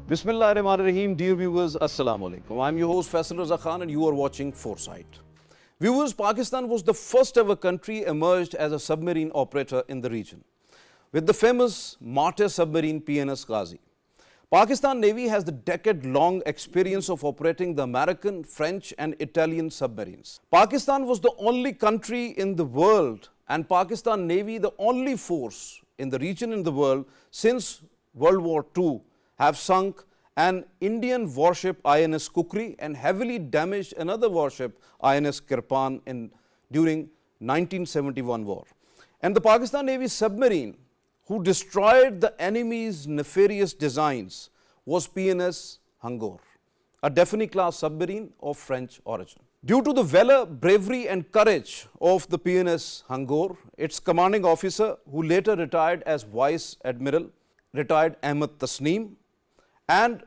Bismillahirrahmanirrahim. Dear viewers, Assalamu alaikum. I'm your host Faisal Raza Khan and you are watching Foresight. Viewers, Pakistan was the first ever country emerged as a submarine operator in the region, with the famous martyr submarine PNS Ghazi. Pakistan Navy has the decade-long experience of operating the American, French and Italian submarines. Pakistan was the only country in the world and Pakistan Navy the only force in the region in the world since World War II have sunk an Indian warship INS Kukri and heavily damaged another warship INS Kirpan during 1971 war. And the Pakistan Navy submarine who destroyed the enemy's nefarious designs was PNS Hangor, a Daphne class submarine of French origin. Due to the valor, bravery and courage of the PNS Hangor, its commanding officer, who later retired as Vice Admiral, retired Ahmad Tasneem, and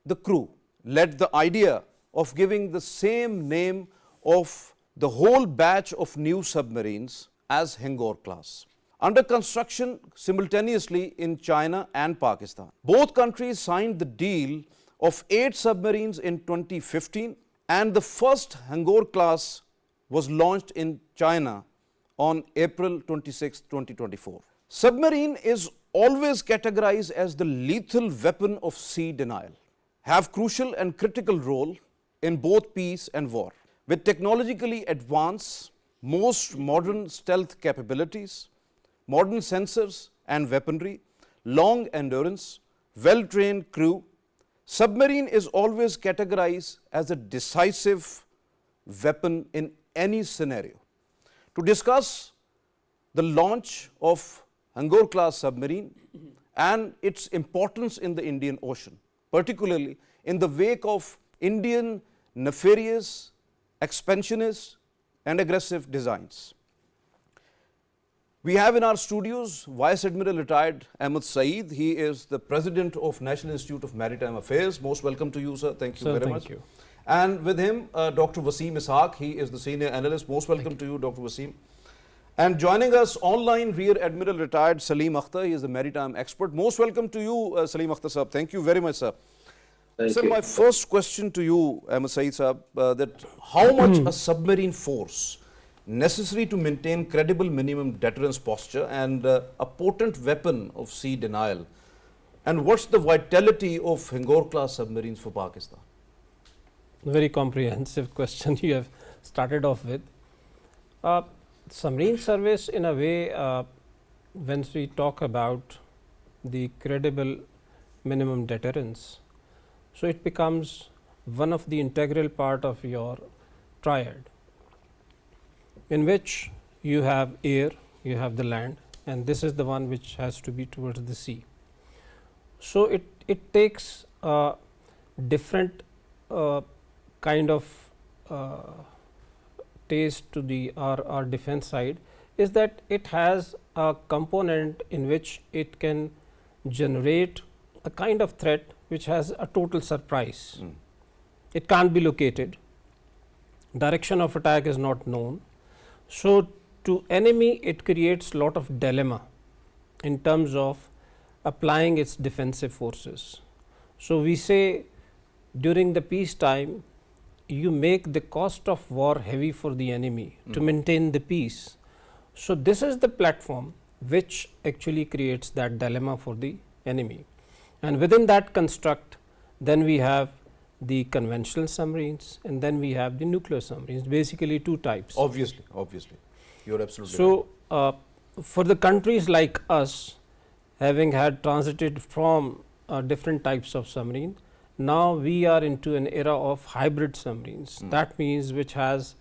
the crew led the idea of giving the same name of the whole batch of new submarines as Hangor class, under construction simultaneously in China and Pakistan. Both countries signed the deal of 8 submarines in 2015 and the first Hangor class was launched in China on April 26, 2024. Submarine is always categorized as the lethal weapon of sea denial, have crucial and critical role in both peace and war. With technologically advanced, most modern stealth capabilities, modern sensors and weaponry, long endurance, well-trained crew, submarine is always categorized as a decisive weapon in any scenario. To discuss the launch of Hangor class submarine and its importance in the Indian Ocean, particularly in the wake of Indian nefarious, expansionist and aggressive designs. We have in our studios Vice Admiral retired Ahmad Saeed. He is the President of National Institute of Maritime Affairs. Most welcome to you, sir. Thank you very much. Thank you. And with him, Dr. Waseem. He is the Senior Analyst. Most welcome to you, Dr. Waseem. And joining us online, Rear Admiral retired Saleem Akhtar. He is the maritime expert. Most welcome to you, Saleem Akhtar sir. Thank you very much, sir. Thank Sir, you. my first question to you, Ahmad Saeed sir, that how much a submarine force necessary to maintain credible minimum deterrence posture and a potent weapon of sea denial, and what's the vitality of Hangor class submarines for Pakistan? Very comprehensive question you have started off with. Submarine service, in a way, when we talk about the credible minimum deterrence, so it becomes one of the integral part of your triad, in which you have air, you have the land, and this is the one which has to be towards the sea. So it takes a different kind of taste to the our defense side, is that it has a component in which it can generate a kind of threat which has a total surprise. It can't be located, direction of attack is not known. So to enemy it creates lot of dilemma in terms of applying its defensive forces. So we say during the peacetime you make the cost of war heavy for the enemy to maintain the peace. So this is the platform which actually creates that dilemma for the enemy, and within that construct then we have the conventional submarines and then we have the nuclear submarines, basically 2 types. Obviously, you're absolutely right. So for the countries like us, having had transited from different types of submarines, now we are into an era of hybrid submarines. That means which has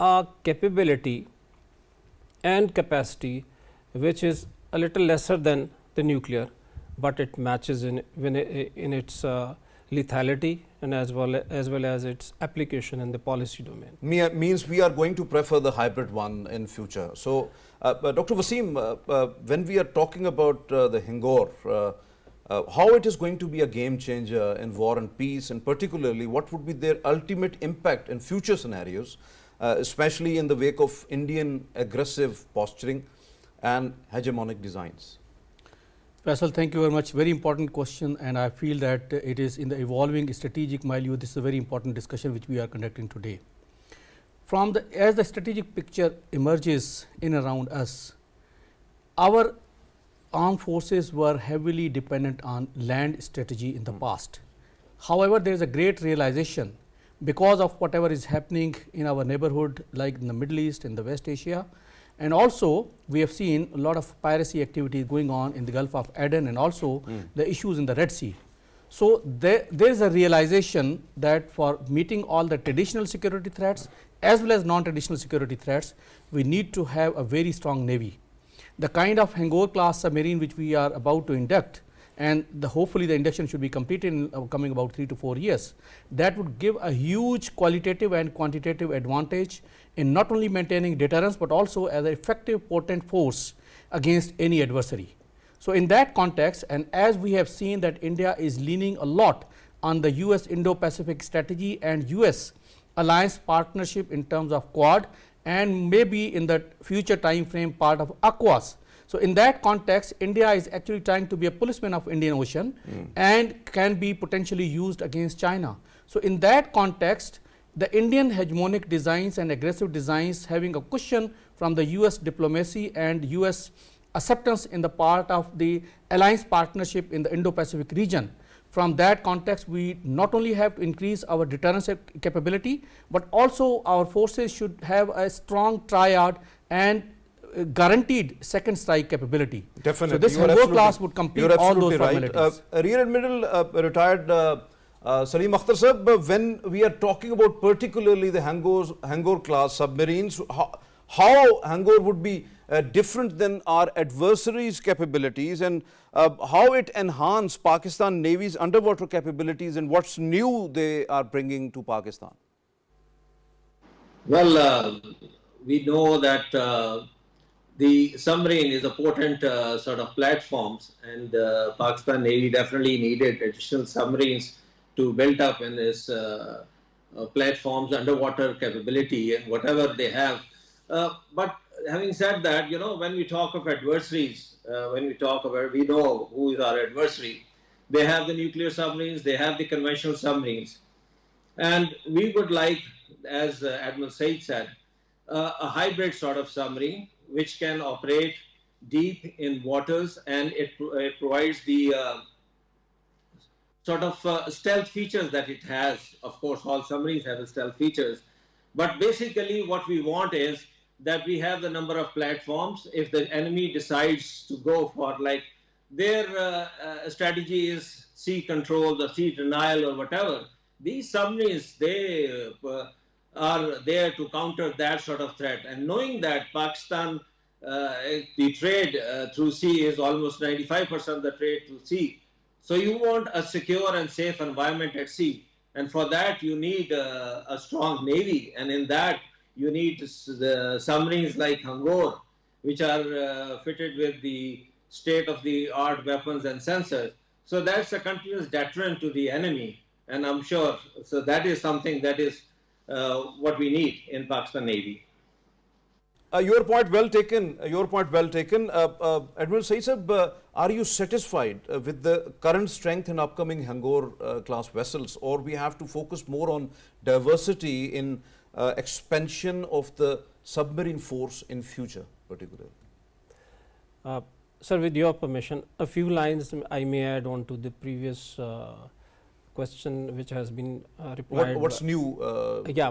a capability and capacity which is a little lesser than the nuclear, but it matches in its lethality and as well as its application in the policy domain. Means we are going to prefer the hybrid one in future. So, Dr. Waseem, when we are talking about the Hangor, how it is going to be a game changer in war and peace, and particularly what would be their ultimate impact in future scenarios, especially in the wake of Indian aggressive posturing and hegemonic designs? Faisal, thank you very much. Very important question, and I feel that it is in the evolving strategic milieu. This is a very important discussion which we are conducting today. As the strategic picture emerges in around us, our armed forces were heavily dependent on land strategy in the past. However, there is a great realization because of whatever is happening in our neighborhood, like in the Middle East, in the West Asia, and also we have seen a lot of piracy activity going on in the Gulf of Aden, and also the issues in the Red Sea. So there is a realization that for meeting all the traditional security threats as well as non-traditional security threats, we need to have a very strong navy. The kind of Hangor class submarine which we are about to induct, and hopefully the induction should be completed in coming about 3 to 4 years, that would give a huge qualitative and quantitative advantage in not only maintaining deterrence, but also as an effective potent force against any adversary. So in that context, and as we have seen that India is leaning a lot on the US Indo-Pacific strategy and US alliance partnership in terms of Quad, and maybe in the future time frame part of AQUAS. So in that context, India is actually trying to be a policeman of Indian Ocean and can be potentially used against China. So in that context, the Indian hegemonic designs and aggressive designs having a cushion from the US diplomacy and US acceptance in the part of the alliance partnership in the Indo-Pacific region. From that context, we not only have to increase our deterrence capability, but also our forces should have a strong triad and guaranteed second strike capability. Definitely. So this Hangor class would complete all those formalities. Rear Admiral retired Saleem Akhtar sir, when we are talking about particularly the Hangor class submarines, how Hangor would be different than our adversaries' capabilities, and how it enhance Pakistan Navy's underwater capabilities, and what's new they are bringing to Pakistan? Well, we know that the submarine is a potent sort of platforms, and Pakistan Navy definitely needed additional submarines to build up in this platforms underwater capability and whatever they have. But having said that, you know, when we talk of adversaries, we know who is our adversary. They have the nuclear submarines, they have the conventional submarines. And we would like, as Admiral Saeed said, a hybrid sort of submarine which can operate deep in waters, and it provides the sort of stealth features that it has. Of course, all submarines have stealth features. But basically what we want is that we have the number of platforms. If the enemy decides to go for, like, their strategy is sea control, the sea denial or whatever, these submarines, they are there to counter that sort of threat. And knowing that Pakistan, the trade through sea is almost 95% of the trade through sea. So you want a secure and safe environment at sea. And for that, you need a strong navy. And in that, you need the submarines like Hangor, which are fitted with the state-of-the-art weapons and sensors. So that's a continuous deterrent to the enemy. And I'm sure, so that is something that is what we need in Pakistan Navy. Your point well taken. Admiral Saeed sir, are you satisfied with the current strength in upcoming Hangor class vessels, or we have to focus more on diversity in expansion of the submarine force in future particularly? Sir, with your permission, a few lines I may add on to the previous question which has been replied. What's new?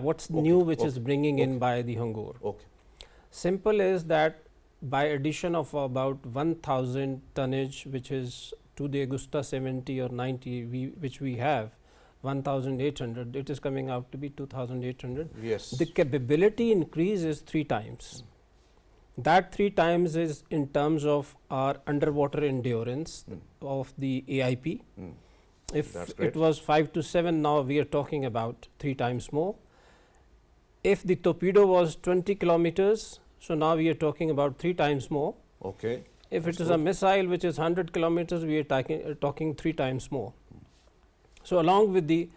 What's new which is bringing in by the Hangor? Okay. Simple is that by addition of about 1000 tonnage, which is to the Augusta 70 or 90, which we have, 1800, it is coming out to be 2800. Yes. The capability increase is 3 times. That 3 times is in terms of our underwater endurance of the AIP. If it was 5 to 7, now we are talking about 3 times more. If the torpedo was 20 kilometers, so now we are talking about 3 times more. Okay. If it is a missile which is 100 kilometers, we are talking 3 times more. So along with the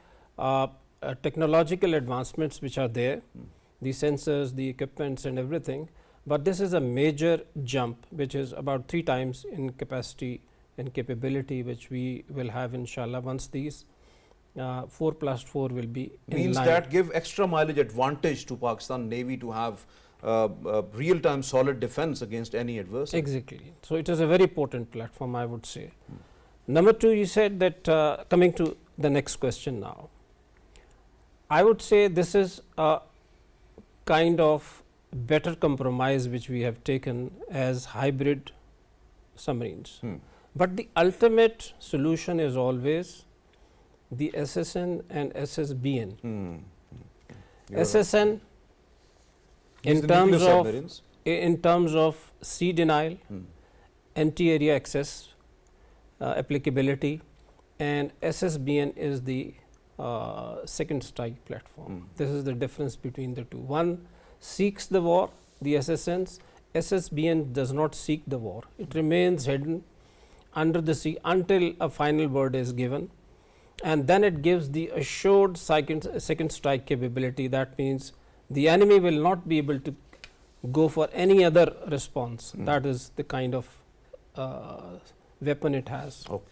technological advancements which are there, the sensors, the equipments and everything, but this is a major jump which is about 3 times in capacity and capability which we will have inshallah once these 4+4 will be in Means line. that give extra mileage advantage to Pakistan Navy to have real-time solid defense against any adversary. Exactly. So, it is a very potent platform, I would say. Number two, you said that coming to the next question now, I would say this is a kind of better compromise which we have taken as hybrid submarines. But the ultimate solution is always the SSN and SSBN. SSN in terms of sea denial, anti-area access applicability, and SSBN is the second strike platform. This is the difference between the two. One seeks the war, the SSNs. SSBN does not seek the war. It remains hidden under the sea until a final word is given, and then it gives the assured second strike capability. That means the enemy will not be able to go for any other response. That is the kind of weapon it has. Okay.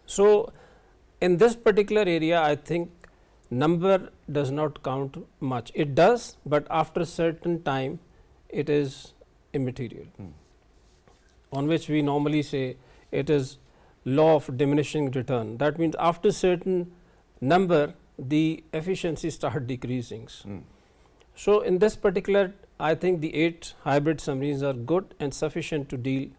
So, in this particular area, I think number does not count much. It does, but after a certain time it is immaterial, on which we normally say it is law of diminishing return. That means after certain number the efficiency start decreasing. So, in this particular, I think the 8 hybrid submarines are good and sufficient to deal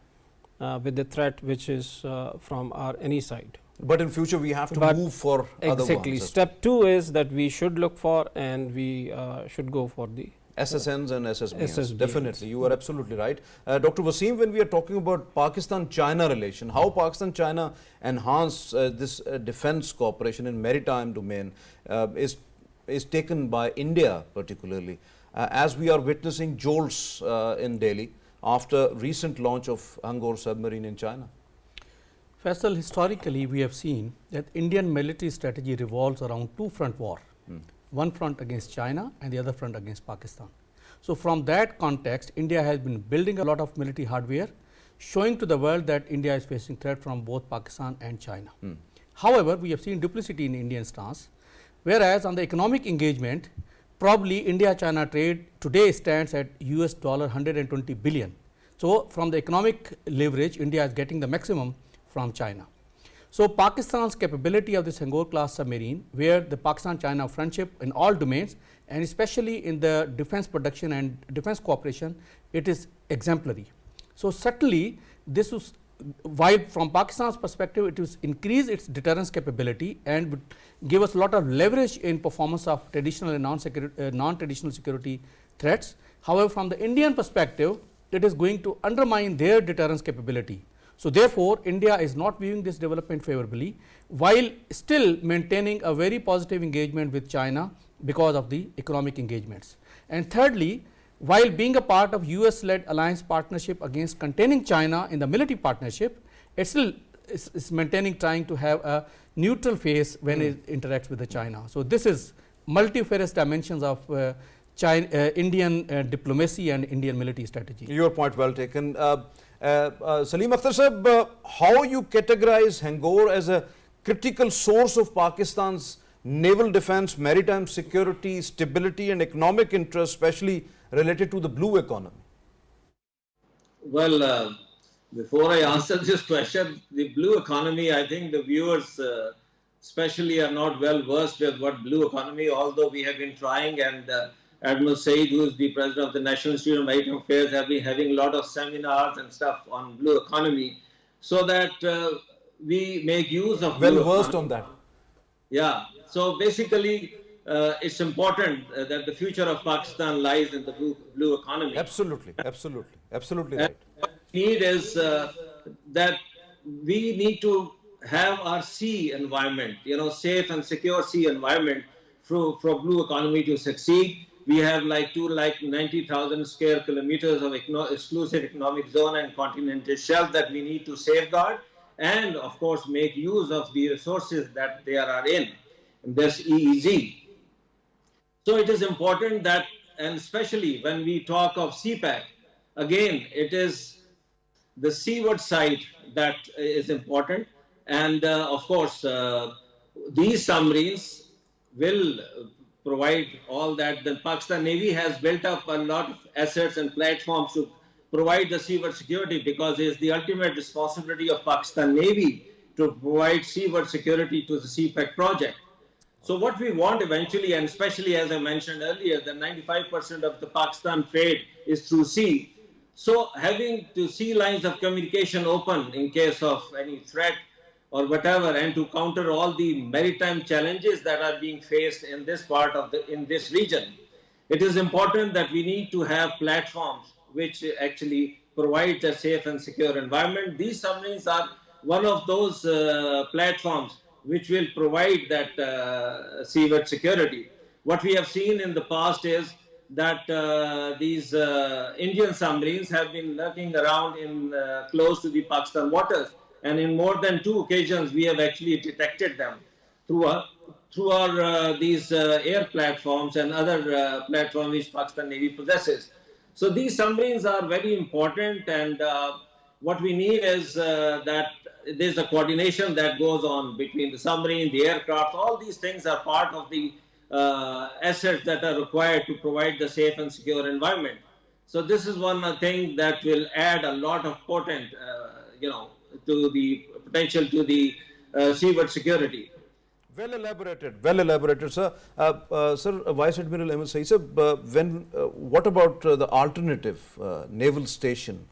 with the threat which is from our any side. But in future we have to move for other ones. Exactly. Step 2 is that we should look for, and we should go for the SSNs and SSBNs. SSBNs. Definitely, you are absolutely right. Dr. Waseem, when we are talking about Pakistan-China relation, how Pakistan-China enhance this defense cooperation in maritime domain is taken by India particularly, as we are witnessing jolts in Delhi after recent launch of Hangor Submarine in China. Faisal, historically we have seen that Indian military strategy revolves around two-front war. One front against China and the other front against Pakistan. So, from that context, India has been building a lot of military hardware, showing to the world that India is facing threat from both Pakistan and China. However, we have seen duplicity in Indian stance, whereas on the economic engagement, probably India-China trade today stands at US $120 billion. So, from the economic leverage, India is getting the maximum from China. So, Pakistan's capability of this Hangor class submarine, where the Pakistan-China friendship in all domains and especially in the defense production and defense cooperation, it is exemplary. So, certainly this was, while from Pakistan's perspective it will increase its deterrence capability and would give us a lot of leverage in performance of traditional and non-traditional security threats. However, from the Indian perspective, it is going to undermine their deterrence capability. So, therefore, India is not viewing this development favorably, while still maintaining a very positive engagement with China because of the economic engagements. And thirdly, while being a part of US-led alliance partnership against containing China in the military partnership, it still is maintaining, trying to have a neutral face when it interacts with the China. So, this is multifarious dimensions of Indian diplomacy and Indian military strategy. Your point well taken. Saleem Akhtar sahab, how you categorize Hangor as a critical source of Pakistan's naval defense, maritime security, stability and economic interest, especially related to the blue economy? Well, before I answer this question, the blue economy, I think the viewers especially are not well versed with what blue economy, although we have been trying, and Admiral Saeed, who is the president of the National Institute of Maritime Affairs, have been having a lot of seminars and stuff on blue economy, so that we make use of well versed on that. Yeah. So basically, it's important that the future of Pakistan lies in the blue economy. Absolutely, absolutely, absolutely right. What we need is that we need to have our sea environment, safe and secure sea environment for blue economy to succeed. We have like 90,000 square kilometers of exclusive economic zone and continental shelf that we need to safeguard, and of course make use of the resources that there are in this EEZ. So it is important that, and especially when we talk of CPAC, again, it is the seaward side that is important. And of course, these submarines will provide all that. The Pakistan Navy has built up a lot of assets and platforms to provide the seaward security, because it is the ultimate responsibility of Pakistan Navy to provide seaward security to the CPEC project. So what we want eventually, and especially as I mentioned earlier, that 95% of the Pakistan trade is through sea. So having the sea lines of communication open in case of any threat or whatever, and to counter all the maritime challenges that are being faced in this part of in this region, it is important that we need to have platforms which actually provide a safe and secure environment. These submarines are one of those platforms which will provide that seaward security. What we have seen in the past is that these Indian submarines have been lurking around in close to the Pakistan waters, and in more than 2 occasions we have actually detected them through our these air platforms and other platforms which Pakistan Navy possesses. So these submarines are very important, and what we need is that there's a coordination that goes on between the submarine, the aircraft. All these things are part of the assets that are required to provide the safe and secure environment. So this is one thing that will add a lot of potent, to the potential to the seaward security. Well elaborated, sir. Sir, Vice Admiral Ahmad Saeed, sir, what about the alternative naval station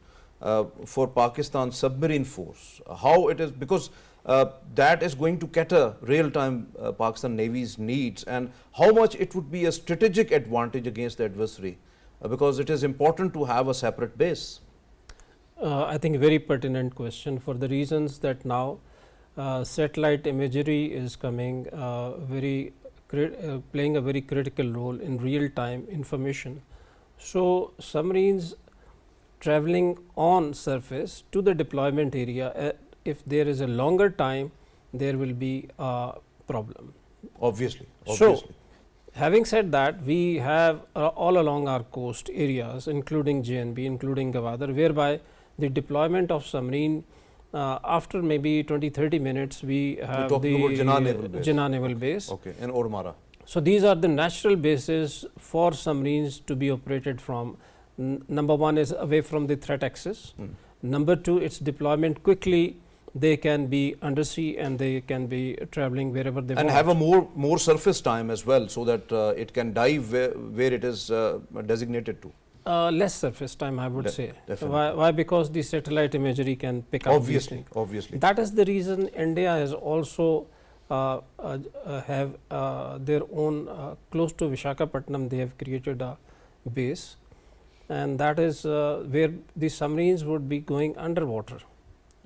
for Pakistan submarine force? How it is, because that is going to cater real-time Pakistan Navy's needs, and how much it would be a strategic advantage against the adversary, because it is important to have a separate base. I think a very pertinent question, for the reasons that now satellite imagery is coming playing a very critical role in real-time information. So submarines traveling on surface to the deployment area, if there is a longer time, there will be a problem. Obviously. So, having said that, we have all along our coast areas, including JNB, including Gwadar, whereby the deployment of submarine after maybe 20-30 minutes, we have the Jinnah Naval Base. Okay, in Ormara. So these are the natural bases for submarines to be operated from. Number one is away from the threat axis. Number two, its deployment quickly. They can be undersea and they can be traveling wherever they want. And have a more surface time as well, so that it can dive where it is designated to. Less surface time, I would say. Why? Because the satellite imagery can pick up. Obviously. That is the reason India has also have their own close to Visakhapatnam. They have created a base, and that is where the submarines would be going underwater.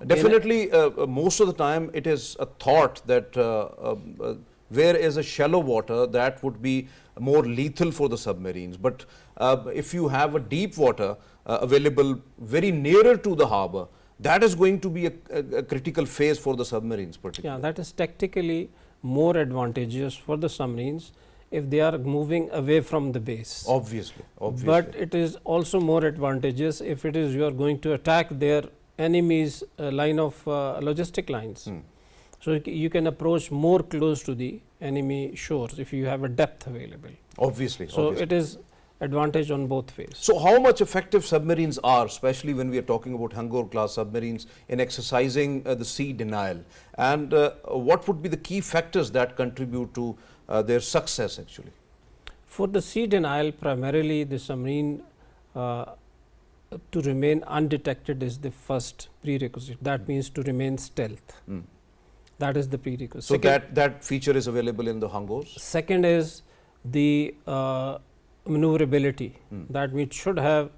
Definitely, most of the time it is a thought that where is a shallow water, that would be more lethal for the submarines. But if you have a deep water available very nearer to the harbor, that is going to be a critical phase for the submarines particularly. Yeah, that is tactically more advantageous for the submarines if they are moving away from the base. Obviously. But it is also more advantageous if it is you are going to attack their enemy's line of logistic lines. So you can approach more close to the enemy shores if you have a depth available. Obviously. So it is advantage on both ways. So how much effective submarines are, especially when we are talking about Hangor class submarines, in exercising the sea denial, and what would be the key factors that contribute to their success actually? For the sea denial, primarily the submarine to remain undetected is the first prerequisite. That means to remain stealth. That is the prerequisite. So that feature is available in the Hangors? Second is the maneuverability. That means should have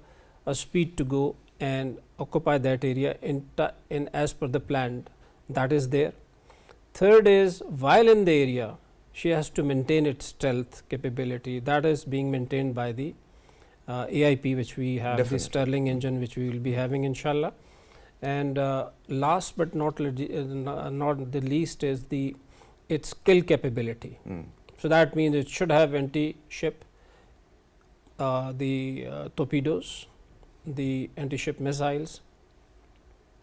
a speed to go and occupy that area in as per the plan that is there. Third is while in the area, she has to maintain its stealth capability. That is being maintained by the AIP, which we have. Definitely. The Sterling engine, which we will be having inshallah. And last but not the least is its kill capability. So that means it should have anti-ship, the torpedoes, the anti-ship missiles,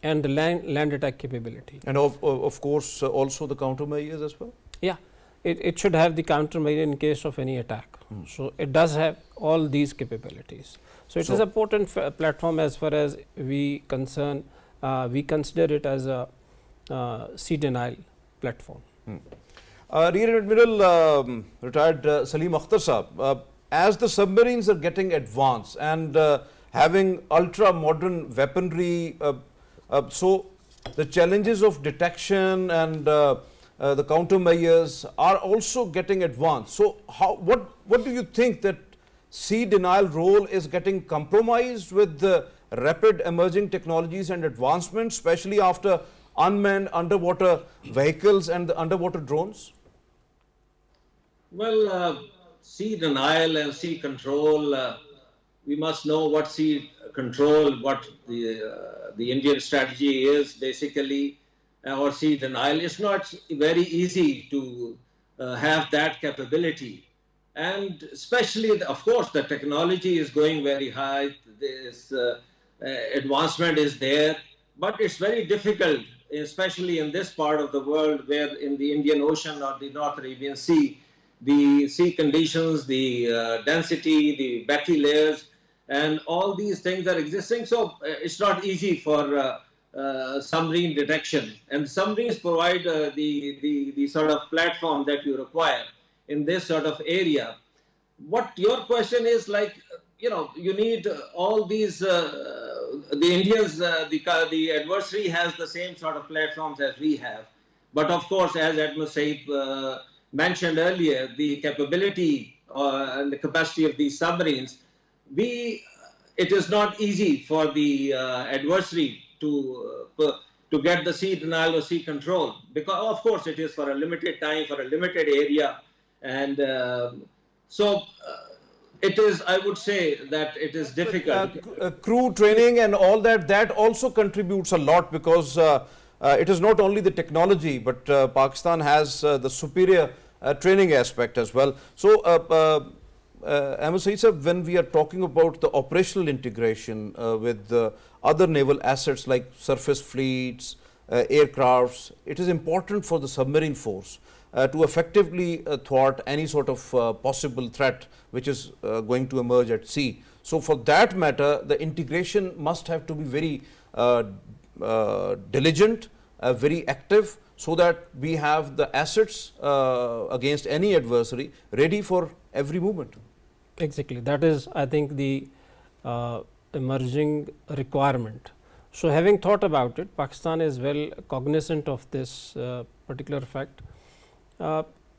and the land attack capability. And of course, also the countermeasures as well? Yeah, it should have the countermeasure in case of any attack. So, it does have all these capabilities. So, it is a potent platform as far as we concern. We consider it as a sea denial platform. Rear Admiral retired Saleem Akhtar Saab, as the submarines are getting advanced and having ultra modern weaponry, so the challenges of detection and the countermeasures are also getting advanced. So, what do you think that sea denial role is getting compromised with the rapid emerging technologies and advancements, especially after unmanned underwater vehicles and the underwater drones? Well, sea denial and sea control, we must know what sea control, what the Indian strategy is basically, or sea denial. It's not very easy to have that capability. And especially, of course, the technology is going very high, this advancement is there, but it's very difficult, especially in this part of the world where in the Indian Ocean or the North Arabian Sea, the sea conditions, the density, the battery layers, and all these things are existing. So it's not easy for submarine detection. And submarines provide the sort of platform that you require in this sort of area. What your question is like, you need all these, the Indians, the adversary has the same sort of platforms as we have. But of course, as Admiral Saeed mentioned earlier, the capability and the capacity of these submarines, it is not easy for the adversary to get the sea denial or sea control, because of course it is for a limited time, for a limited area, and so it is, I would say that it is difficult. Crew training and all that also contributes a lot, because it is not only the technology, but Pakistan has the superior training aspect as well. So, Ahmad Saeed sir, when we are talking about the operational integration with other naval assets like surface fleets, aircrafts, it is important for the submarine force to effectively thwart any sort of possible threat which is going to emerge at sea. So, for that matter, the integration must have to be very diligent, very active, so that we have the assets against any adversary ready for every movement. Exactly. That is, I think, the emerging requirement. So, having thought about it, Pakistan is well cognizant of this particular fact.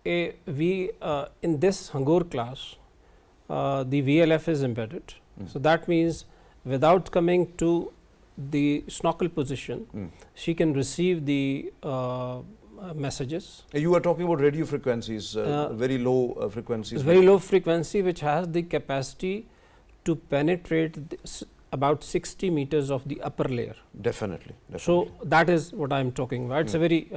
We in this Hangor class, the VLF is embedded. So, that means without coming to the snorkel position, she can receive the messages. You are talking about radio frequencies, very low frequencies. Very low frequency, which has the capacity to penetrate about 60 meters of the upper layer. Definitely. So, that is what I am talking about. It's a very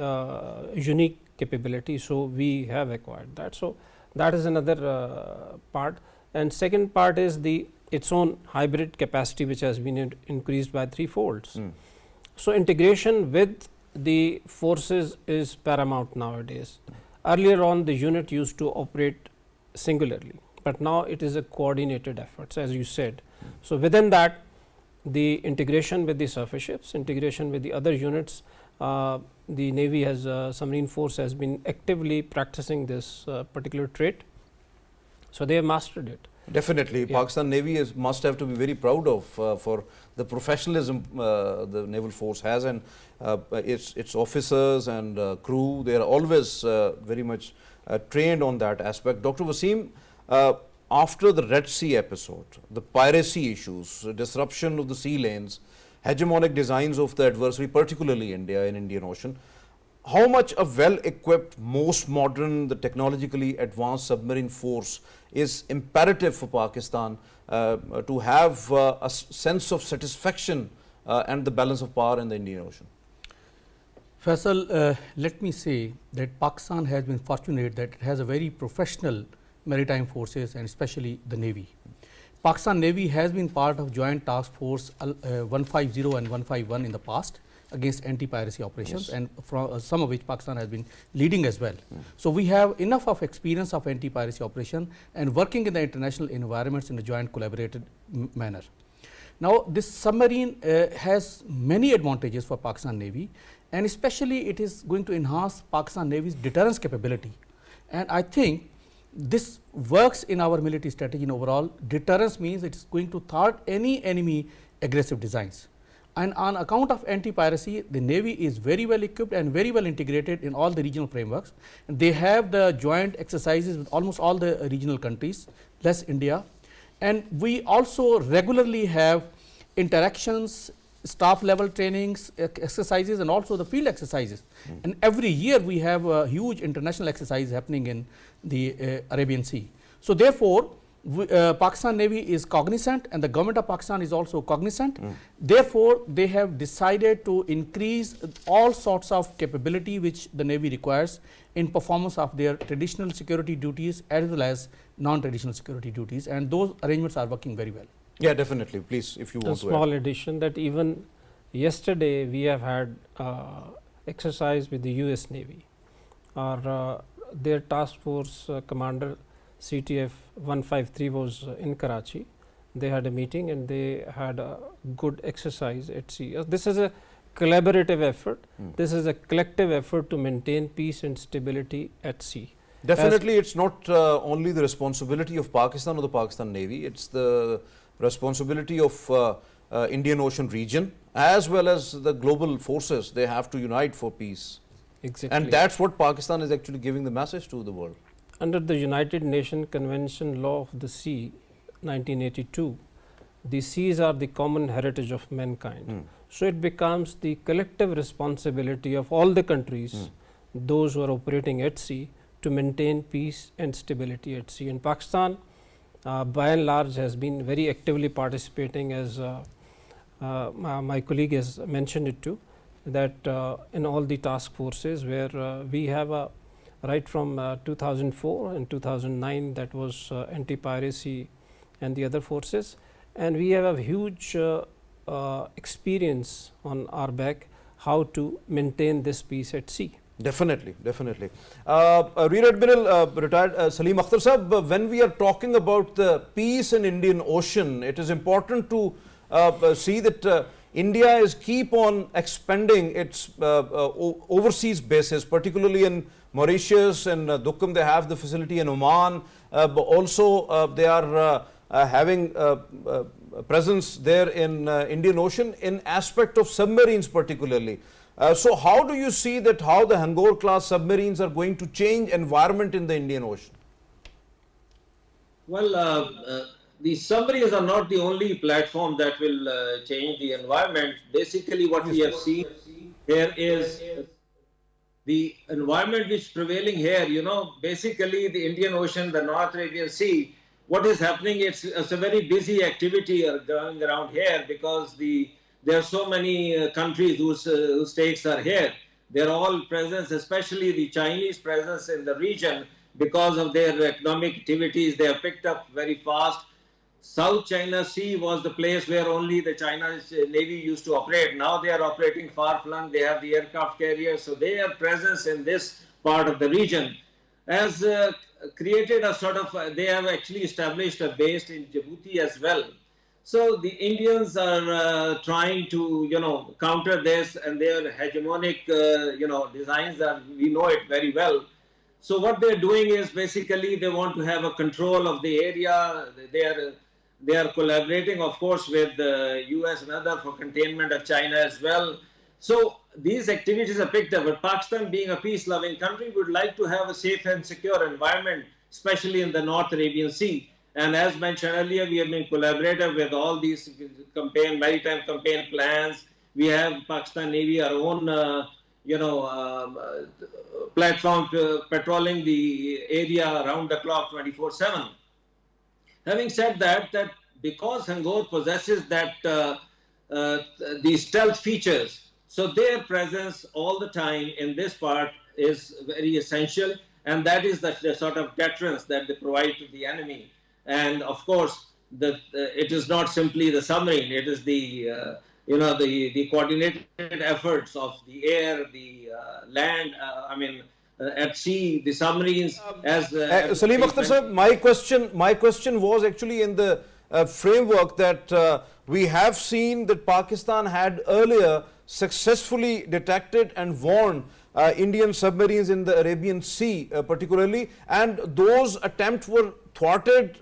unique capability. So, we have acquired that. So, that is another part. And second part is its own hybrid capacity, which has been increased by 3 folds. So, integration with the forces is paramount nowadays. Earlier on, the unit used to operate singularly, but now it is a coordinated effort, as you said. So, within that, the integration with the surface ships, integration with the other units, the Navy has, submarine force has been actively practicing this particular trait. So, they have mastered it. Definitely, yeah. Pakistan Navy must have to be very proud of for the professionalism the naval force has, and its officers and crew, they are always very much trained on that aspect. Dr. Waseem, after the Red Sea episode, the piracy issues, disruption of the sea lanes, hegemonic designs of the adversary, particularly India and Indian Ocean, how much a well-equipped, most modern, the technologically advanced submarine force is imperative for Pakistan to have a sense of satisfaction and the balance of power in the Indian Ocean? Faisal, let me say that Pakistan has been fortunate that it has a very professional maritime forces, and especially the Navy. Pakistan Navy has been part of Joint Task Force 150 and 151 in the past, against anti-piracy operations, and from some of which Pakistan has been leading as well. So we have enough of experience of anti-piracy operation and working in the international environments in a joint collaborated manner. Now, this submarine has many advantages for Pakistan Navy, and especially it is going to enhance Pakistan Navy's deterrence capability. And I think this works in our military strategy in overall. Deterrence means it is going to thwart any enemy aggressive designs. And on account of anti-piracy, the Navy is very well equipped and very well integrated in all the regional frameworks. And they have the joint exercises with almost all the regional countries, less India. And we also regularly have interactions, staff level trainings, exercises, and also the field exercises. And every year we have a huge international exercise happening in the Arabian Sea. So therefore, Pakistan Navy is cognizant, and the government of Pakistan is also cognizant. Therefore, they have decided to increase all sorts of capability which the Navy requires in performance of their traditional security duties as well as non-traditional security duties, and those arrangements are working very well. Yeah, definitely. Please, if you A want to small add. addition that even yesterday we have had exercise with the US Navy. Their task force commander CTF 153 was in Karachi. They had a meeting and they had a good exercise at sea. This is a collaborative effort. This is a collective effort to maintain peace and stability at sea. Definitely, it's not only the responsibility of Pakistan or the Pakistan Navy, it's the responsibility of Indian Ocean region as well as the global forces. They have to unite for peace. Exactly. And that's what Pakistan is actually giving the message to the world. Under the United Nations Convention Law of the Sea 1982, the seas are the common heritage of mankind. So it becomes the collective responsibility of all the countries, those who are operating at sea, to maintain peace and stability at sea. And Pakistan, by and large, has been very actively participating, as my colleague has mentioned it too, that in all the task forces where we have right from 2004 and 2009, that was anti-piracy and the other forces, and we have a huge experience on our back how to maintain this peace at sea. Definitely, definitely. Rear Admiral retired Saleem Akhtar Sahab, when we are talking about the peace in Indian Ocean, it is important to see that India is keep on expanding its overseas bases, particularly in Mauritius and Duqm. They have the facility in Oman, but also they are having presence there in Indian Ocean in aspect of submarines particularly. So how do you see that how the Hangor class submarines are going to change environment in the Indian Ocean? Well, the submarines are not the only platform that will change the environment. Basically, what we have seen here is the environment which is prevailing here. You know, basically the Indian Ocean, the North Arabian Sea, what is happening, it's a very busy activity going around here because there are so many countries whose stakes are here. They're all presence, especially the Chinese presence in the region, because of their economic activities. They have picked up very fast. South China Sea was the place where only the China's Navy used to operate. Now they are operating far-flung. They have the aircraft carriers. So their presence in this part of the region has created a sort of, they have actually established a base in Djibouti as well. So the Indians are trying to, counter this, and their hegemonic, designs are, we know it very well. So what they're doing is basically they want to have a control of the area. They are collaborating, of course, with the US and other for containment of China as well. So these activities are picked up. But Pakistan, being a peace-loving country, would like to have a safe and secure environment, especially in the North Arabian Sea. And as mentioned earlier, we have been collaborative with all these maritime campaign plans. We have Pakistan Navy, our own, platform patrolling the area around the clock 24/7. Having said that because Hangor possesses these stealth features, so their presence all the time in this part is very essential, and that is the sort of deterrence that they provide to the enemy. And of course, it is not simply the submarine; it is the the coordinated efforts of the air, the land, at sea, the submarines. As Saleem Akhtar sir, my question was actually in the framework that we have seen that Pakistan had earlier successfully detected and warned Indian submarines in the Arabian Sea particularly, and those attempts were thwarted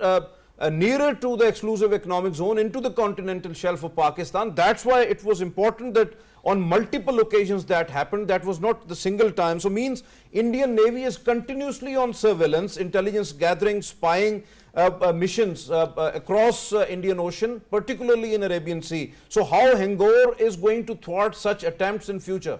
nearer to the exclusive economic zone into the continental shelf of Pakistan. That's why it was important that on multiple occasions that happened. That was not the single time. So means Indian Navy is continuously on surveillance, intelligence gathering, spying missions across Indian Ocean, particularly in Arabian Sea. So how Hangor is going to thwart such attempts in future?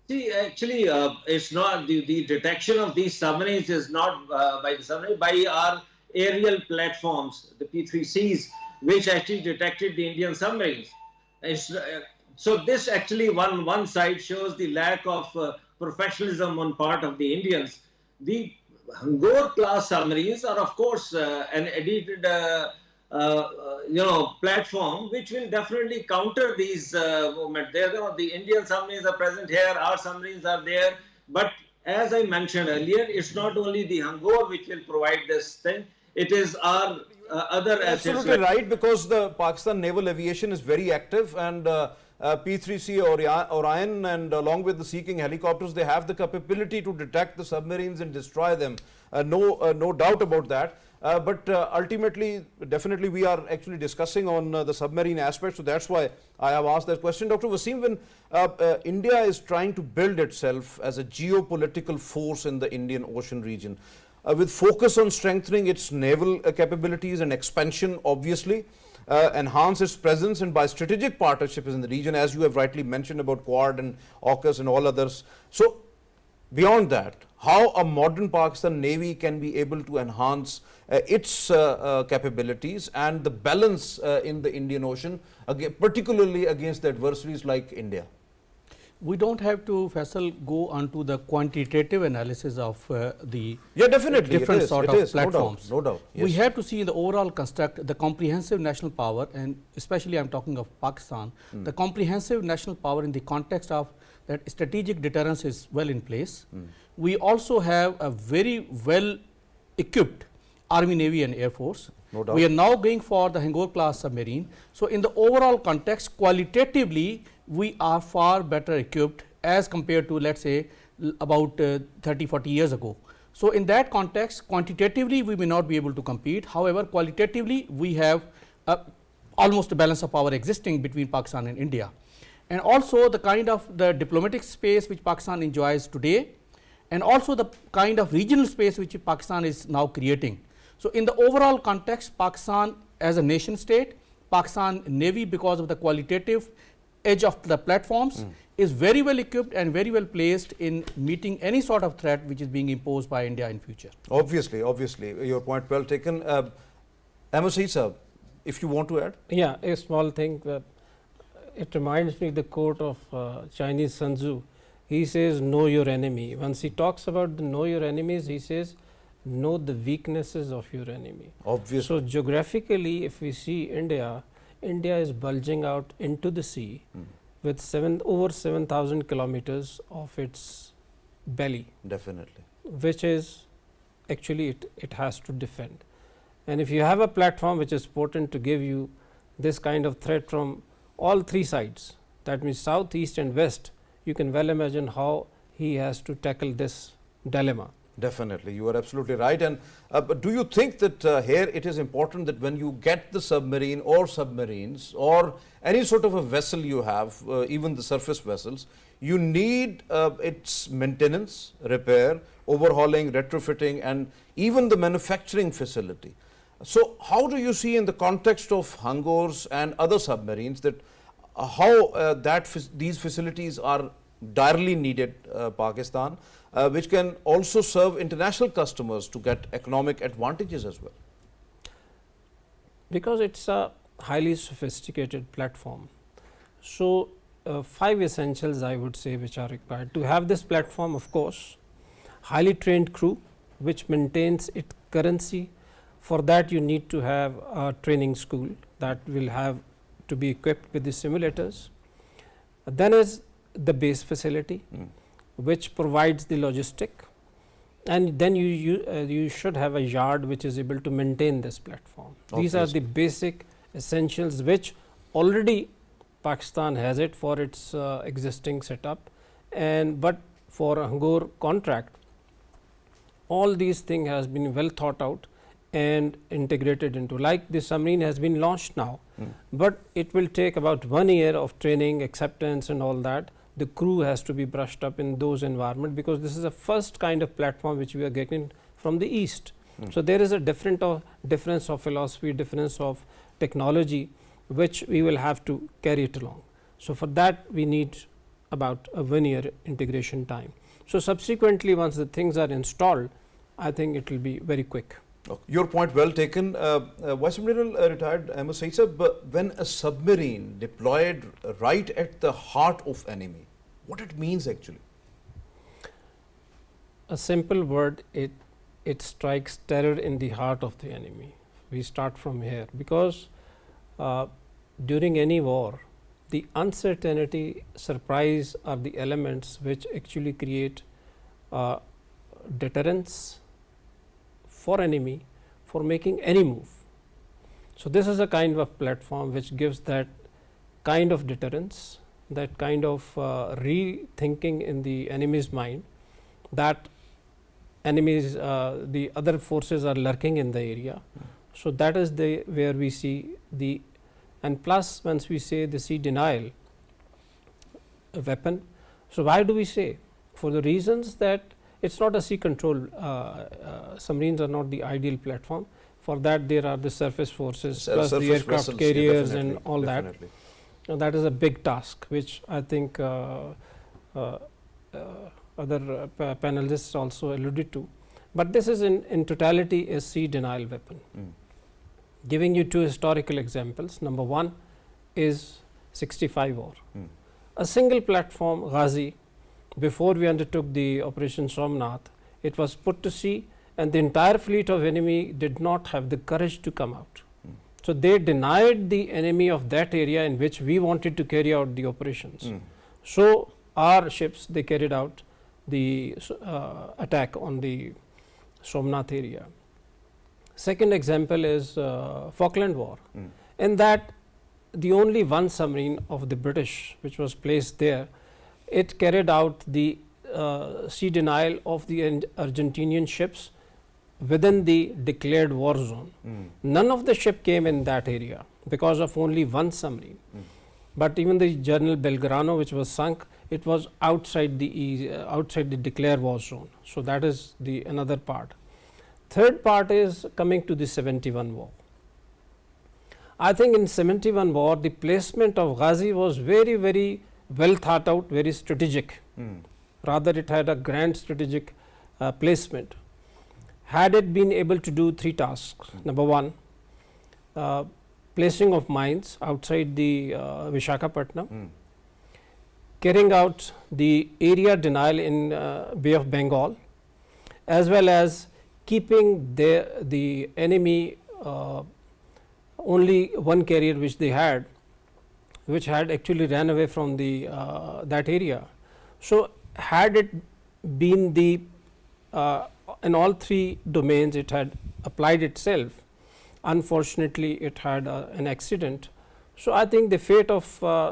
See, actually, it's not the detection of these submarines is not by the submarine, by our aerial platforms, the P3Cs, which actually detected the Indian submarines. So this actually one side shows the lack of professionalism on part of the Indians. The Hangor class submarines are, of course, an edited platform which will definitely counter these movements. The Indian submarines are present here, our submarines are there, but as I mentioned earlier, it's not only the Hangor which will provide this thing, it is our other assets. Absolutely right, because the Pakistan naval aviation is very active, and P3C Orion and along with the Sea King helicopters, they have the capability to detect the submarines and destroy them. No doubt about that. But ultimately, definitely we are actually discussing on the submarine aspect. So that's why I have asked that question. Dr. Waseem, when India is trying to build itself as a geopolitical force in the Indian Ocean region, with focus on strengthening its naval capabilities and expansion, obviously, enhance its presence and by strategic partnerships in the region, as you have rightly mentioned about Quad and AUKUS and all others. So beyond that, how a modern Pakistan Navy can be able to enhance its capabilities and the balance in the Indian Ocean, particularly against the adversaries like India? We don't have to, Faisal, go onto the quantitative analysis of the different sort of platforms. No doubt. Yes. We have to see in the overall construct the comprehensive national power, and especially I'm talking of Pakistan, the comprehensive national power in the context of that strategic deterrence is well in place. We also have a very well equipped Army, Navy and Air Force. No doubt. We are now going for the Hangor class submarine. So in the overall context, qualitatively, we are far better equipped as compared to, let's say, about 30-40 years ago. So in that context, quantitatively, we may not be able to compete. However, qualitatively, we have almost a balance of power existing between Pakistan and India. And also the kind of the diplomatic space which Pakistan enjoys today, and also the kind of regional space which Pakistan is now creating. So in the overall context, Pakistan as a nation state, Pakistan Navy, because of the qualitative edge of the platforms, is very well equipped and very well placed in meeting any sort of threat which is being imposed by India in future. Obviously, your point well taken. Ahmad sir, if you want to add? Yeah, a small thing that it reminds me the quote of Chinese Sun Tzu. He says, know your enemy. Once he talks about the know your enemies, he says, know the weaknesses of your enemy. Obviously. So geographically, if we see India, India is bulging out into the sea with over 7,000 kilometers of its belly. Definitely. Which is actually it has to defend. And if you have a platform which is potent to give you this kind of threat from all three sides, that means south, east and west, you can well imagine how he has to tackle this dilemma. Definitely, you are absolutely right. And but do you think that here it is important that when you get the submarine or submarines or any sort of a vessel you have, even the surface vessels, you need its maintenance, repair, overhauling, retrofitting and even the manufacturing facility. So how do you see in the context of Hangors and other submarines that how these facilities are direly needed Pakistan, which can also serve international customers to get economic advantages as well? Because it's a highly sophisticated platform. So 5 essentials I would say which are required to have this platform. Of course, highly trained crew which maintains its currency. For that you need to have a training school that will have to be equipped with the simulators. Then is the base facility, which provides the logistic, and then you should have a yard which is able to maintain this platform. These are the basic essentials which already Pakistan has it for its existing setup, and but for a Hangor contract, all these things has been well thought out and integrated into, like the submarine has been launched now, but it will take about 1 year of training, acceptance and all that. The crew has to be brushed up in those environment, because this is a first kind of platform which we are getting from the east. So there is a difference of philosophy, difference of technology, which we will have to carry it along. So for that we need about a 1 year integration time. So subsequently, once the things are installed, I think it will be very quick. Your point well taken. Vice Admiral retired Ahmad Saeed, but when a submarine deployed right at the heart of enemy, what it means actually? A simple word, it strikes terror in the heart of the enemy. We start from here, because during any war, the uncertainty, surprise are the elements which actually create deterrence for enemy for making any move. So this is a kind of platform which gives that kind of deterrence, that kind of rethinking in the enemy's mind, that enemies, the other forces are lurking in the area. So that is the where we see the, and plus once we say the sea denial weapon. So why do we say? For the reasons that it's not a sea control, submarines are not the ideal platform. For that there are the surface forces plus the aircraft vessels, carriers and all definitely. That. And that is a big task, which I think other panelists also alluded to. But this is in totality a sea denial weapon. Giving you 2 historical examples. Number 1 is 65 war. A single platform Ghazi, before we undertook the Operation Somnath, it was put to sea, and the entire fleet of enemy did not have the courage to come out. So they denied the enemy of that area in which we wanted to carry out the operations. So our ships, they carried out the attack on the Somnath area. Second example is Falkland War. In that, the only one submarine of the British which was placed there, it carried out the sea denial of the Argentinian ships within the declared war zone. None of the ship came in that area because of only one submarine. But even the General Belgrano, which was sunk, it was outside the declared war zone. So that is the another part. Third part is coming to the 71 war. I think in 71 war, the placement of Ghazi was very, very well thought out, very strategic. Rather, it had a grand strategic placement. Had it been able to do 3 tasks. Number 1, placing of mines outside the Vishakhapatnam, carrying out the area denial in Bay of Bengal, as well as keeping the enemy only one carrier which they had, which had actually ran away from the that area. So had it been the in all 3 domains it had applied itself, unfortunately it had an accident. So I think the fate of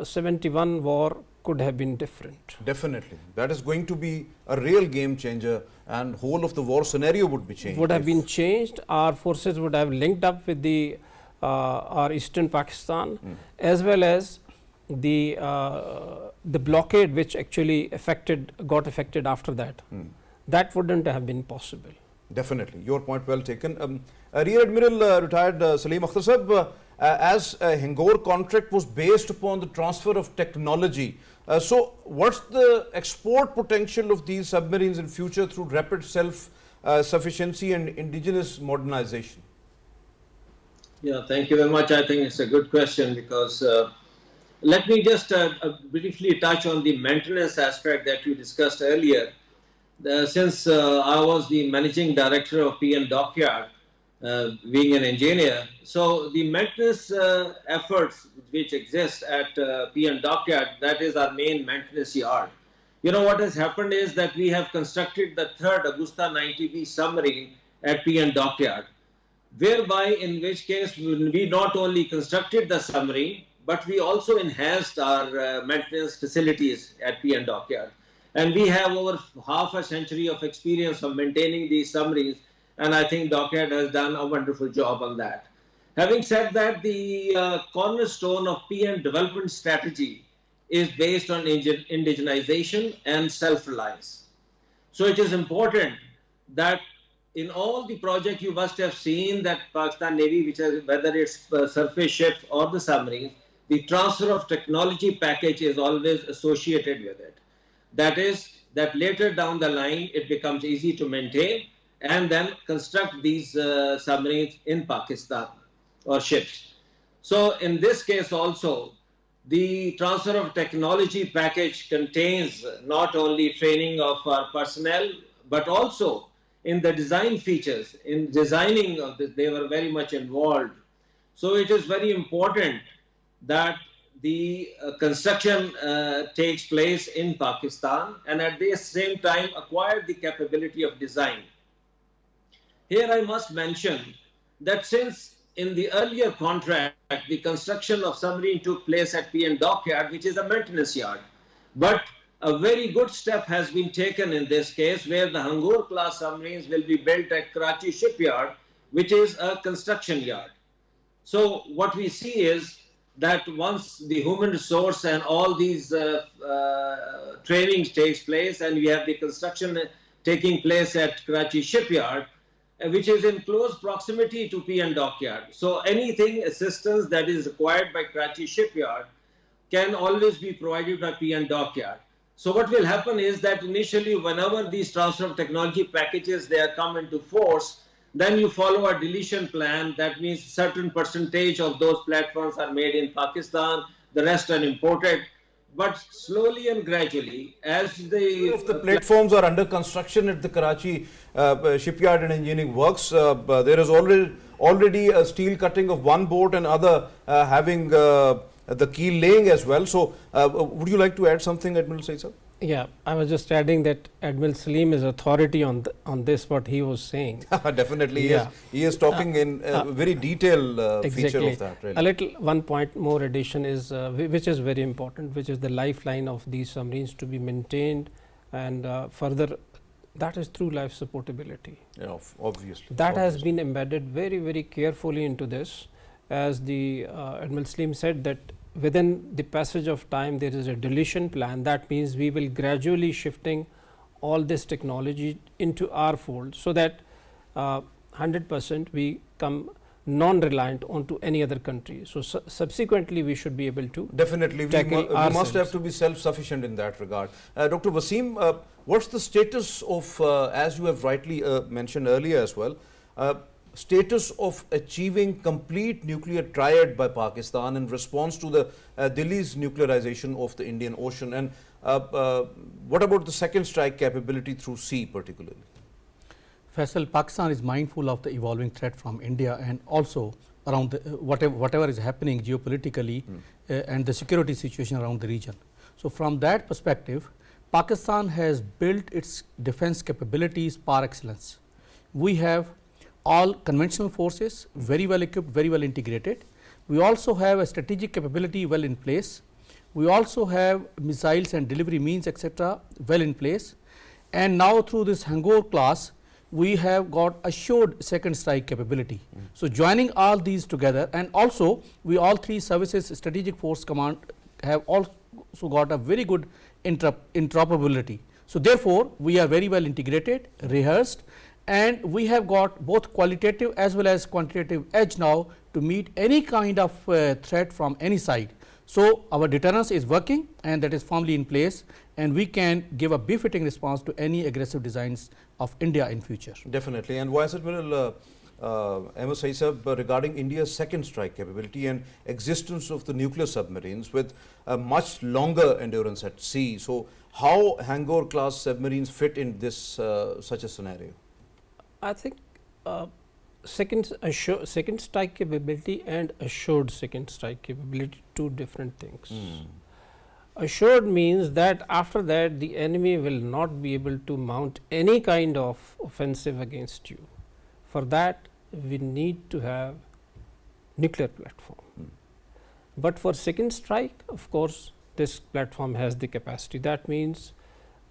71 war could have been different. Definitely, that is going to be a real game changer, and whole of the war scenario would be changed. Would have been changed. Our forces would have linked up with the our eastern Pakistan, as well as the blockade which actually got affected after that. That wouldn't have been possible. Definitely, your point well taken. Rear Admiral retired Saleem Akhtar sahab, as a Hangor contract was based upon the transfer of technology. So what's the export potential of these submarines in future through rapid self-sufficiency and indigenous modernization? Yeah, thank you very much. I think it's a good question, because let me just briefly touch on the maintenance aspect that you discussed earlier. Since I was the managing director of PN Dockyard, being an engineer. So the maintenance efforts which exist at PN Dockyard, that is our main maintenance yard. You know, what has happened is that we have constructed the third Augusta 90B submarine at PN Dockyard, whereby in which case we not only constructed the submarine, but we also enhanced our maintenance facilities at PN Dockyard. And we have over half a century of experience of maintaining these submarines, and I think Dockyard has done a wonderful job on that. Having said that, the cornerstone of PN development strategy is based on indigenization and self-reliance. So it is important that in all the projects you must have seen that Pakistan Navy, which has, whether it's surface ships or the submarines, the transfer of technology package is always associated with it. That is, that later down the line it becomes easy to maintain and then construct these submarines in Pakistan or ships. So in this case also, the transfer of technology package contains not only training of our personnel, but also in the design features, in designing of this, they were very much involved. So it is very important that the construction takes place in Pakistan and at the same time acquire the capability of design. Here I must mention that since in the earlier contract, the construction of submarine took place at PN Dockyard, which is a maintenance yard. But a very good step has been taken in this case, where the Hangor class submarines will be built at Karachi shipyard, which is a construction yard. So what we see is that once the human resource and all these trainings takes place, and we have the construction taking place at Karachi shipyard, which is in close proximity to PN Dockyard. So anything, assistance that is required by Karachi shipyard can always be provided by PN Dockyard. So what will happen is that initially, whenever these transfer of technology packages, they come into force, then you follow a deletion plan. That means certain percentage of those platforms are made in Pakistan, the rest are imported. But slowly and gradually, as if the platforms are under construction at the Karachi shipyard and engineering works, there is already a steel cutting of one boat and other having the keel laying as well. So, would you like to add something, Admiral Saeed sir? Yeah, I was just adding that Admiral Saleem is authority on this, what he was saying. Definitely, Yeah. he is talking in very detailed feature of that. Really. A little one point more addition is, which is very important, which is the lifeline of these submarines to be maintained, and further, that is through life supportability. Yeah, obviously. That has been embedded very, very carefully into this, as the Admiral Saleem said that within the passage of time there is a deletion plan. That means we will gradually shifting all this technology into our fold, so that 100% we come non-reliant onto any other country. So subsequently we should be able to definitely we must have to be self-sufficient in that regard. Dr. Waseem, what's the status of, as you have rightly mentioned earlier as well, status of achieving complete nuclear triad by Pakistan in response to the Delhi's nuclearization of the Indian Ocean, and what about the second strike capability through sea particularly? Faisal, Pakistan is mindful of the evolving threat from India and also around the, whatever is happening geopolitically and the security situation around the region. So from that perspective, Pakistan has built its defense capabilities par excellence. We have all conventional forces very well equipped, very well integrated. We also have a strategic capability well in place. We also have missiles and delivery means, etc., well in place. And now through this Hangor class, we have got assured second strike capability. So joining all these together, and also we all three services strategic force command have also got a very good interoperability. So therefore, we are very well integrated, rehearsed, and we have got both qualitative as well as quantitative edge now to meet any kind of threat from any side. So our deterrence is working, and that is firmly in place, and we can give a befitting response to any aggressive designs of India in future. Definitely. And Vice Admiral Ahmad Saeed regarding India's second strike capability and existence of the nuclear submarines with a much longer endurance at sea. So how Hangor class submarines fit in this such a scenario? I think second strike capability and assured second strike capability, two different things. Assured means that after that the enemy will not be able to mount any kind of offensive against you. For that we need to have nuclear platform. But for second strike, of course, this platform has the capacity. That means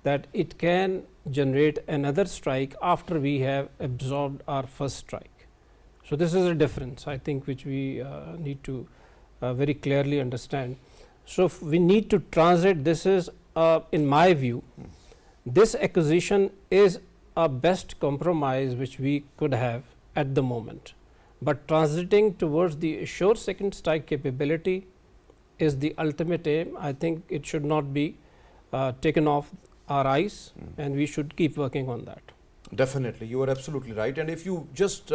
that it can generate another strike after we have absorbed our first strike. So, this is a difference, I think, which we need to very clearly understand. So, we need to transit. This is in my view, this acquisition is a best compromise which we could have at the moment, but transiting towards the assured second strike capability is the ultimate aim. I think it should not be taken off our eyes, and we should keep working on that. Definitely, you are absolutely right. And if you just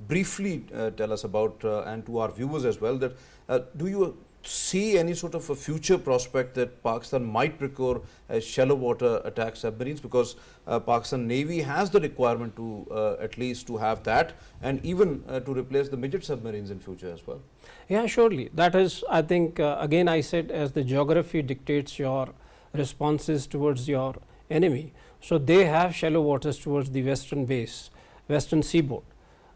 briefly tell us about, and to our viewers as well, that do you see any sort of a future prospect that Pakistan might procure shallow water attack submarines, because Pakistan Navy has the requirement to at least to have that, and even to replace the midget submarines in future as well? Yeah, surely. That is, I think, again I said, as the geography dictates your responses towards your enemy. So, they have shallow waters towards the western base, western seaboard.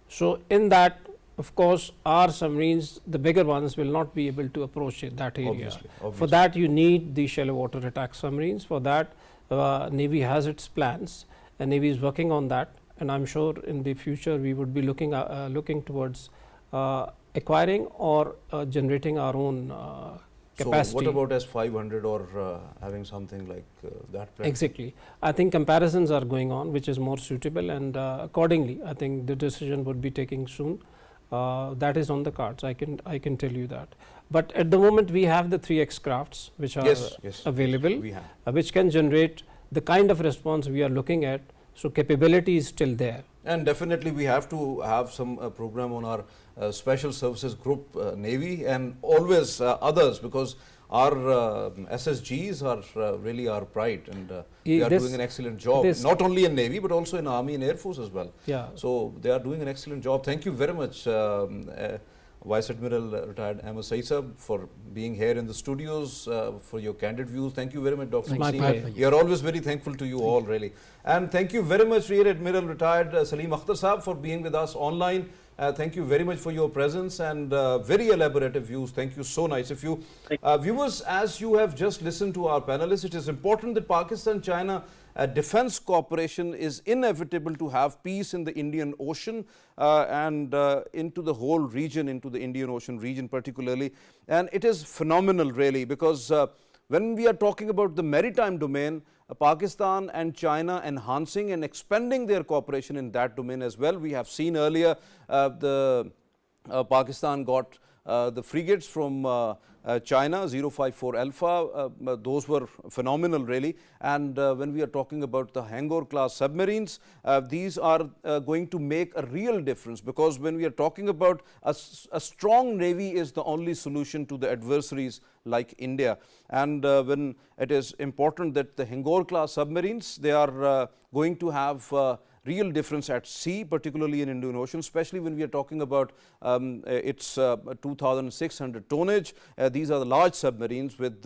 So, in that, of course, our submarines, the bigger ones, will not be able to approach that area. Obviously. For that, you need the shallow water attack submarines. For that, Navy has its plans, and Navy is working on that. And I am sure in the future we would be looking towards acquiring or generating our own capacity. So, what about S-500 or having something like that? Exactly. I think comparisons are going on, which is more suitable, and accordingly, I think the decision would be taken soon. That is on the cards. I can tell you that. But at the moment, we have the 3X crafts which are available, which can generate the kind of response we are looking at. So, capability is still there. And definitely we have to have some program on our special services group Navy, and always others, because our SSGs are really our pride, and they are doing an excellent job, not only in Navy but also in Army and Air Force as well. Yeah. So, they are doing an excellent job. Thank you very much, Vice Admiral retired Ahmad Saeed for being here in the studios, for your candid views. Thank you very much, Dr. Waseem. We are always very thankful to you all, really. And thank you very much, Rear Admiral retired Saleem Akhtar Sahab, for being with us online. Thank you very much for your presence and very elaborative views. Thank you, so nice of you. Viewers, as you have just listened to our panelists, it is important that Pakistan-China defense cooperation is inevitable to have peace in the Indian Ocean and into the whole region, into the Indian Ocean region particularly. And it is phenomenal, really, because when we are talking about the maritime domain, Pakistan and China enhancing and expanding their cooperation in that domain as well. We have seen earlier Pakistan got the frigates from China, 054 Alpha, those were phenomenal, really. And when we are talking about the Hangor class submarines, these are going to make a real difference, because when we are talking about a strong navy is the only solution to the adversaries like India. And when it is important that the Hangor class submarines, they are going to have real difference at sea, particularly in Indian Ocean, especially when we are talking about its 2,600 tonnage. These are the large submarines with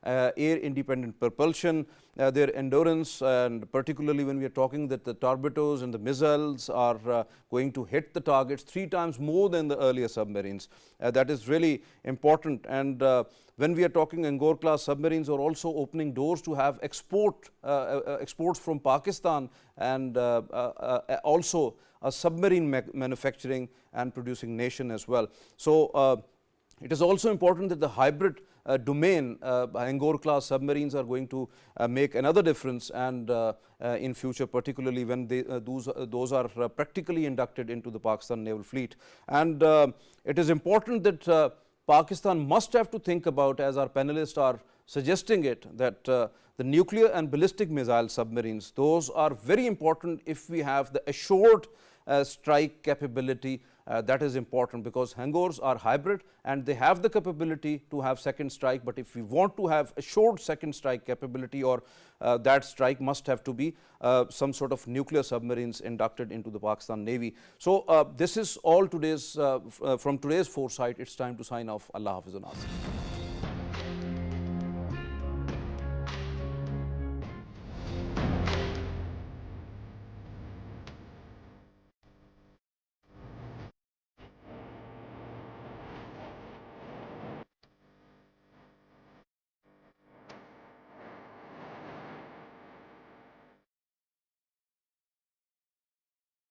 air independent propulsion, their endurance, and particularly when we are talking that the torpedoes and the missiles are going to hit the targets 3 times more than the earlier submarines. That is really important. And when we are talking Hangor class submarines are also opening doors to have exports from Pakistan, and also a submarine manufacturing and producing nation as well. So, it is also important that the hybrid domain, Hangor class submarines are going to make another difference, and in future, particularly when those are practically inducted into the Pakistan naval fleet. And it is important that Pakistan must have to think about, as our panelists are suggesting it, that the nuclear and ballistic missile submarines, those are very important if we have the assured strike capability That is important because Hangors are hybrid and they have the capability to have second strike, but if we want to have assured second strike capability, or that strike must have to be some sort of nuclear submarines inducted into the Pakistan Navy. So this is all today's from today's Foresight. It's time to sign off. Allah Hafiz.